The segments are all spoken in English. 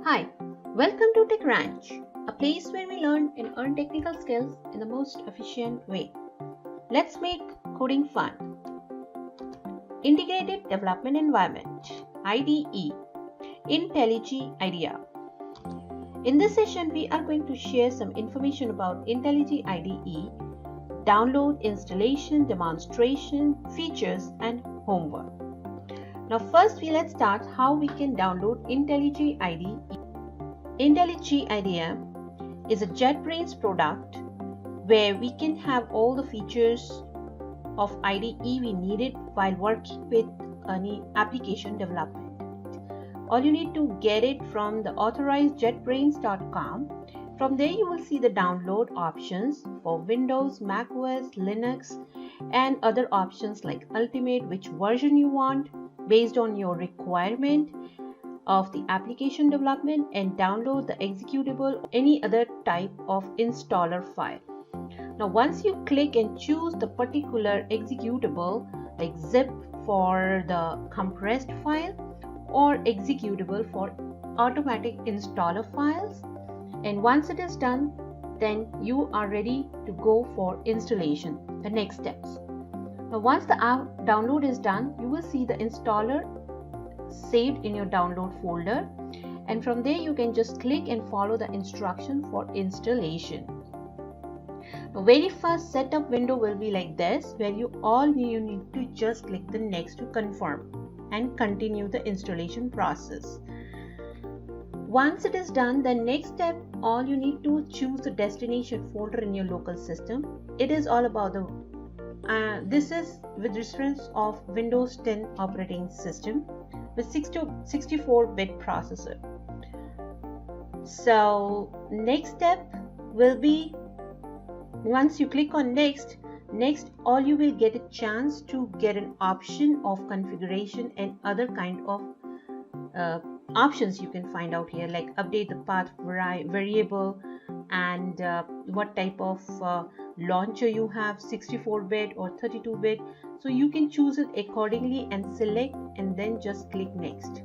Hi, welcome to Tech Ranch, a place where we learn and earn technical skills in the most efficient way. Let's make coding fun. Integrated Development Environment IDE InteliiJ IDEA. In this session, we are going to share some information about InteliiJ IDE, download, installation, demonstration, features, and homework. Now first let's start how we can download InteliiJ IDE. InteliiJ IDE is a JetBrains product where we can have all the features of IDE we needed while working with any application development. All you need to get it from the authorized jetbrains.com. From there you will see the download options for Windows, Mac OS, Linux, and other options like Ultimate, which version you want based on your requirement of the application development, and download the executable or any other type of installer file. Now once you click and choose the particular executable like zip for the compressed file or executable for automatic installer files, and once it is done, then you are ready to go for installation, the next steps. Now once the download is done, you will see the installer saved in your download folder, and from there you can just click and follow the instruction for installation. The very first setup window will be like this, where you need to just click the next to confirm and continue the installation process. Once it is done, the next step, all you need to choose the destination folder in your local system. It is all about the this is with reference of Windows 10 operating system with 64-bit processor. So next step will be, once you click on next, all you will get a chance to get an option of configuration and other kind of options you can find out here, like update the path variable and what type of launcher you have, 64-bit or 32-bit. So you can choose it accordingly and select, and then just click next.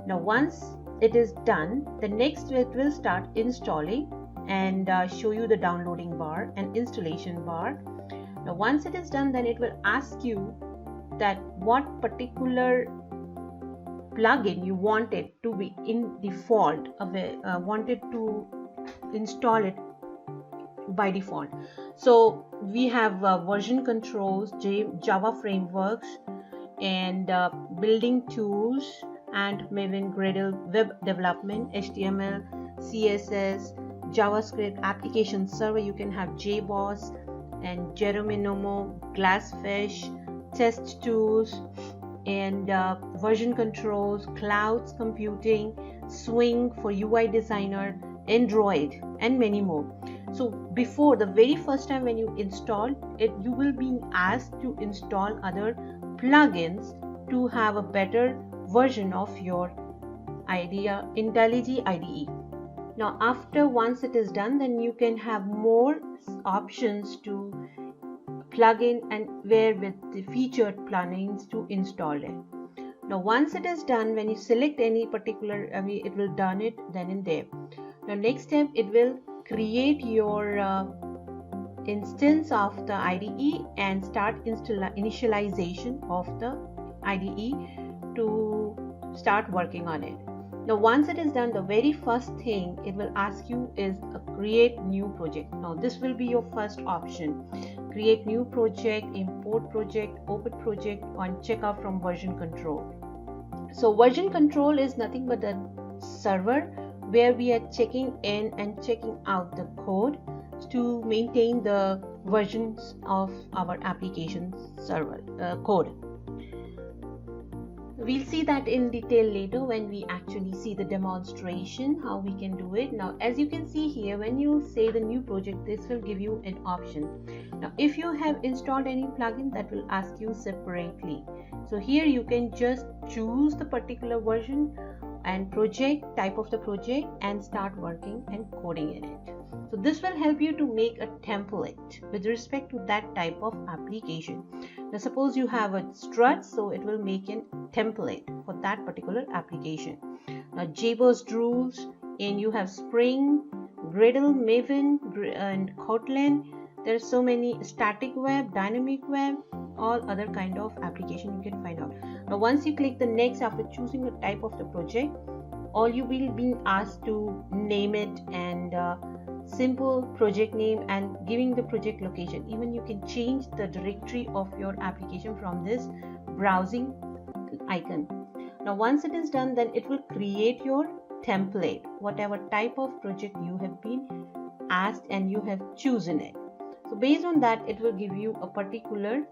Now once it is done, the next it will start installing and show you the downloading bar and installation bar. Now once it is done, then it will ask you that what particular plugin you wanted to be in default, wanted to install it by default. So we have version controls, Java frameworks, and building tools, and Maven, Gradle, web development, HTML, CSS, JavaScript, application server. You can have JBoss and Geronimo, Glassfish, test tools, and version controls, clouds computing, Swing for UI designer, Android, and many more. So before the very first time when you install it, you will be asked to install other plugins to have a better version of your InteliiJ IDE. Now once it is done, then you can have more options to plug in and where with the featured plugins to install it. Now once it is done, when you select any particular, it will done it then and there. Now next step, it will create your instance of the IDE and start initialization of the IDE to start working on it. Now once it is done, the very first thing it will ask you is create new project. Now this will be your first option: create new project, import project, open project, and check out from version control. So version control is nothing but the server where we are checking in and checking out the code to maintain the versions of our application server code. We'll see that in detail later when we actually see the demonstration how we can do it. Now as you can see here, when you say the new project, this will give you an option. Now if you have installed any plugin, that will ask you separately. So here you can just choose the particular version and project, type of the project, and start working and coding in it. So this will help you to make a template with respect to that type of application. Now suppose you have a strut, so it will make a template for that particular application. Now JBoss rules, and you have Spring, Gradle, Maven, and Kotlin. There are so many static web, dynamic web, all other kind of application you can find out. Now once you click the next after choosing the type of the project, all you will be asked to name it, and simple project name and giving the project location. Even you can change the directory of your application from this browsing icon. Now once it is done, then it will create your template, whatever type of project you have been asked and you have chosen it. So based on that, it will give you a particular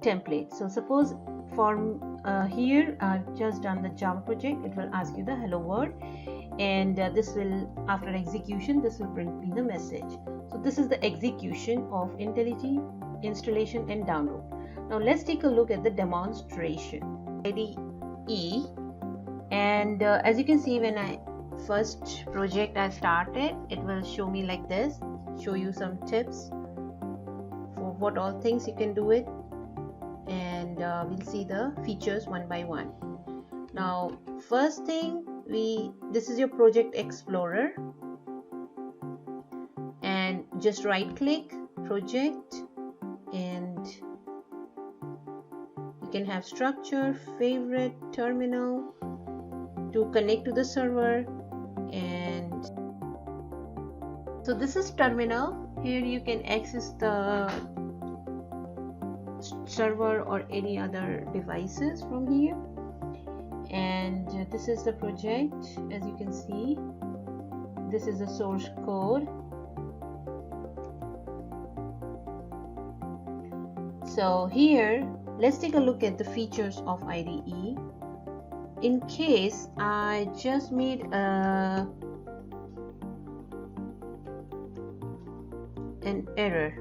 template. So suppose for here just done the Java project, it will ask you the hello world, and this will, after execution, this will print me the message. So this is the execution of InteliiJ installation and download. Now let's take a look at the demonstration. IDE, and as you can see, when I first project I started, it will show me like this, show you some tips for what all things you can do it, and we'll see the features one by one. Now first thing, this is your project explorer, and just right click project, and you can have structure, favorite, terminal to connect to the server. And so this is terminal. Here you can access the server or any other devices from here. And this is the project. As you can see, this is the source code. So here, let's take a look at the features of IDE. In case I just made an error,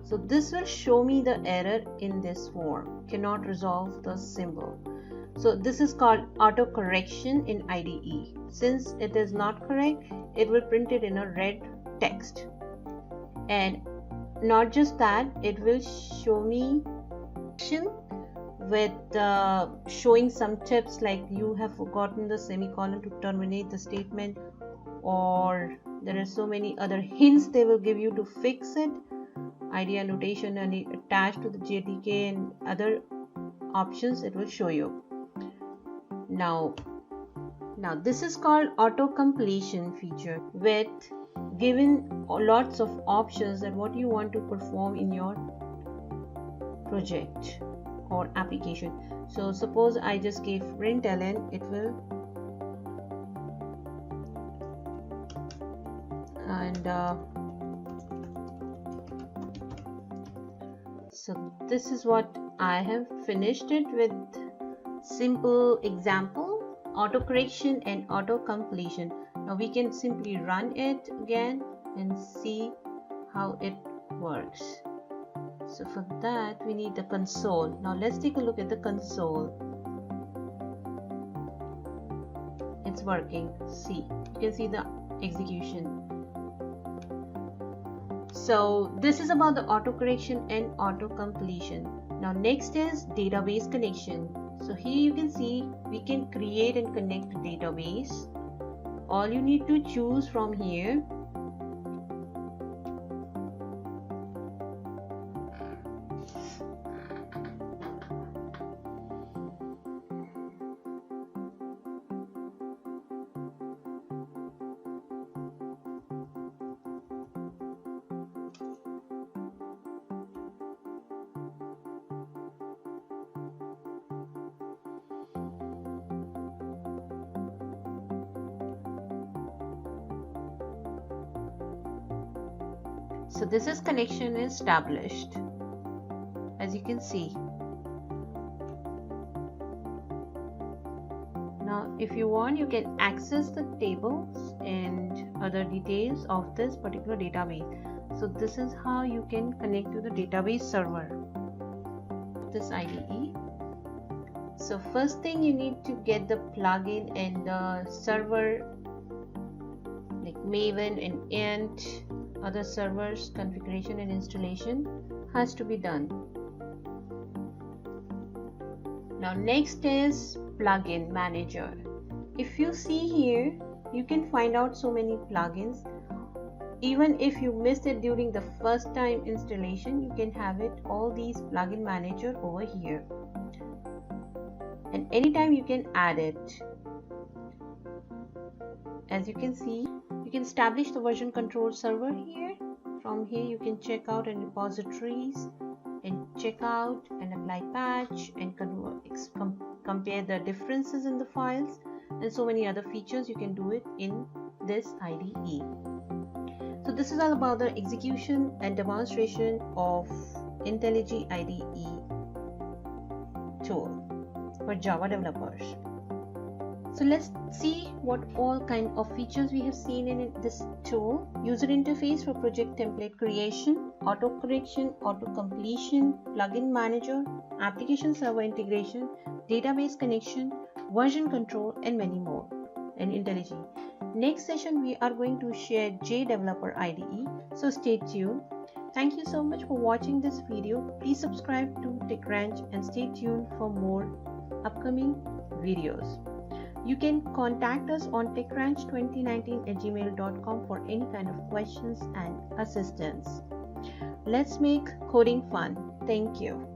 so this will show me the error in this form, cannot resolve the symbol. So this is called auto correction in IDE. Since it is not correct, it will print it in a red text. And not just that, it will show me with showing some tips like you have forgotten the semicolon to terminate the statement, or there are so many other hints they will give you to fix it, idea notation and it attached to the JDK and other options it will show you. Now this is called auto completion feature, with given lots of options that what you want to perform in your project or application. So suppose I just gave println, it will, and so this is what I have finished it with. Simple example, auto correction and auto completion. Now we can simply run it again and see how it works. So for that we need the console. Now let's take a look at the console. It's working. See, you can see the execution. So this is about the auto correction and auto completion. Now next is database connection. So here you can see we can create and connect to database. All you need to choose from here, so this is connection is established, as you can see. Now if you want, you can access the tables and other details of this particular database. So this is how you can connect to the database server, this IDE. So first thing, you need to get the plugin and the server like Maven and Int, other servers, configuration and installation has to be done. Now next is plugin manager. If you see here, you can find out so many plugins. Even if you missed it during the first time installation, you can have it all these plugin manager over here, and anytime you can add it. As you can see, you can establish the version control server here. From here you can check out and repositories and check out and apply patch and compare the differences in the files, and so many other features you can do it in this IDE. So this is all about the execution and demonstration of InteliiJ IDE tool for Java developers. So let's see what all kind of features we have seen in this tool. User interface for project template creation, auto correction, auto completion, plugin manager, application server integration, database connection, version control, and many more in InteliiJ. Next session we are going to share JDeveloper IDE, so stay tuned. Thank you so much for watching this video. Please subscribe to TechCrunch and stay tuned for more upcoming videos. You can contact us on techcrunch2019@gmail.com for any kind of questions and assistance. Let's make coding fun. Thank you.